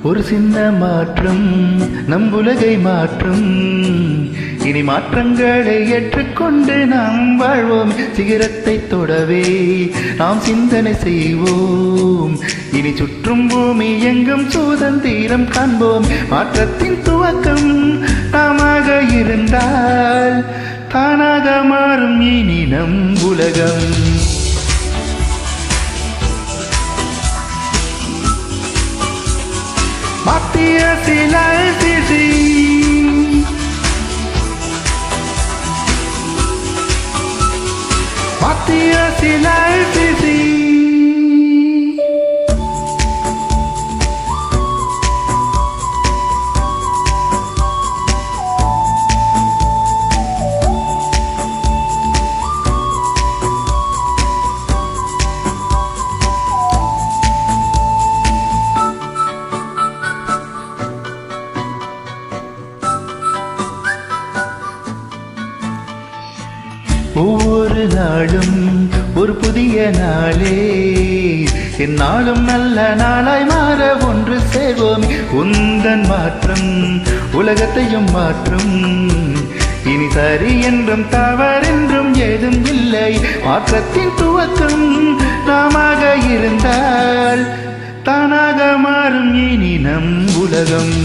ஒரு சின்ன மாற்றம் நம் உலகை மாற்றும். இனி மாற்றங்களை ஏற்றுக்கொண்டு நாம் வாழ்வோம். சிகரத்தை தொடவே நாம் சிந்தனை செய்வோம். இனி சுற்றும் பூமி எங்கும் சுதந்திரம் காண்போம். மாற்றத்தின் துவக்கம் நாமாக இருந்தால் தானாக மாறும் இனி நம் உலகம். Matthias life is Matthias life is ஒவ்வொரு நாளும் ஒரு புதிய நாளே. என்னாலும் நல்ல நாளாய் மாற ஒன்று சேர்வோம். உந்தன் மாற்றம் உலகத்தையும் மாற்றும். இனி சரி என்றும் தவறென்றும் ஏதும் இல்லை. மாற்றத்தின் துவக்கம் நாமாக இருந்தால் தானாக மாறும் இனி நம் உலகம்.